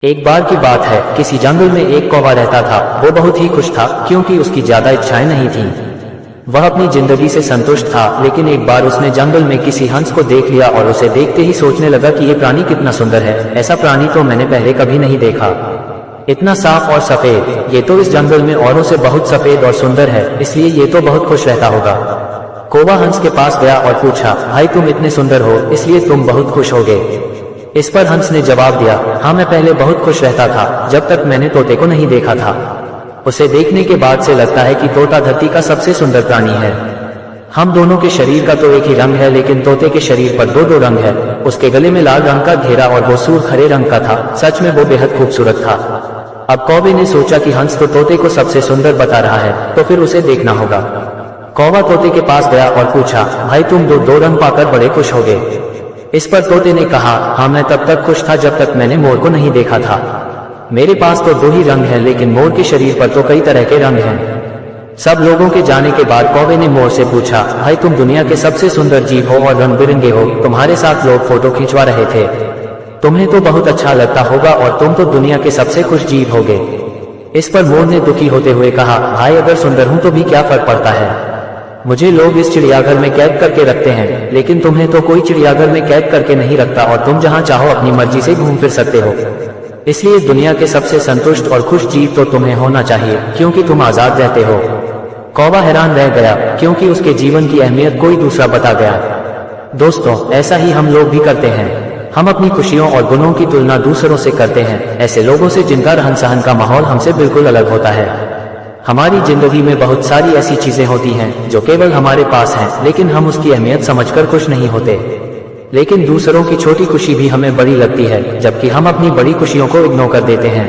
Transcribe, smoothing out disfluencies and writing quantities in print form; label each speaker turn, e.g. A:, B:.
A: एक बार की बात है, किसी जंगल में एक कौवा रहता था। वो बहुत ही खुश था क्योंकि उसकी ज्यादा इच्छाएं नहीं थीं। वह अपनी जिंदगी से संतुष्ट था, लेकिन एक बार उसने जंगल में किसी हंस को देख लिया और उसे देखते ही सोचने लगा कि ये प्राणी कितना सुंदर है। ऐसा प्राणी तो मैंने पहले कभी नहीं देखा। इतना साफ और सफेद, ये तो इस जंगल में औरों से बहुत सफेद और सुंदर है, इसलिए ये तो बहुत खुश रहता होगा। कौवा हंस के पास गया और पूछा, भाई तुम इतने सुंदर हो इसलिए तुम बहुत खुश होगे। इस पर हंस ने जवाब दिया, हाँ मैं पहले बहुत खुश रहता था जब तक मैंने तोते को नहीं देखा था। उसे देखने के बाद से लगता है कि तोता धरती का सबसे सुंदर प्राणी है। हम दोनों के शरीर का तो एक ही रंग है, लेकिन तोते के शरीर पर दो दो रंग है। उसके गले में लाल रंग का घेरा और वो सूर खरे रंग का था। सच में वो बेहद खूबसूरत था। अब कौवे ने सोचा कि हंस तो तोते को सबसे सुंदर बता रहा है, तो फिर उसे देखना होगा। कौवा तोते के पास गया और पूछा, भाई तुम दो रंग पाकर बड़े खुश हो गए। इस पर तोते ने कहा, हाँ मैं तब तक खुश था जब तक मैंने मोर को नहीं देखा था। मेरे पास तो दो ही रंग है, लेकिन मोर के शरीर पर तो कई तरह के रंग हैं। सब लोगों के जाने के बाद कौवे ने मोर से पूछा, भाई तुम दुनिया के सबसे सुंदर जीव हो और रंग बिरंगे हो, तुम्हारे साथ लोग फोटो खिंचवा रहे थे, तुम्हें तो बहुत अच्छा लगता होगा और तुम तो दुनिया के सबसे खुश जीव होगे। इस पर मोर ने दुखी होते हुए कहा, भाई अगर सुंदर हूं तो भी क्या फर्क पड़ता है, मुझे लोग इस चिड़ियाघर में कैद करके रखते हैं, लेकिन तुम्हें तो कोई चिड़ियाघर में कैद करके नहीं रखता और तुम जहां चाहो अपनी मर्जी से घूम फिर सकते हो। इसलिए दुनिया के सबसे संतुष्ट और खुश जीव तो तुम्हें होना चाहिए, क्योंकि तुम आजाद रहते हो। कौवा हैरान रह गया, क्योंकि उसके जीवन की अहमियत कोई दूसरा बता गया। दोस्तों, ऐसा ही हम लोग भी करते हैं। हम अपनी खुशियों और गुणों की तुलना दूसरों से करते हैं, ऐसे लोगों से जिनका रहन सहन का माहौल हमसे बिल्कुल अलग होता है। हमारी जिंदगी में बहुत सारी ऐसी चीजें होती हैं जो केवल हमारे पास हैं, लेकिन हम उसकी अहमियत समझकर खुश नहीं होते। लेकिन दूसरों की छोटी खुशी भी हमें बड़ी लगती है, जबकि हम अपनी बड़ी खुशियों को इग्नोर कर देते हैं।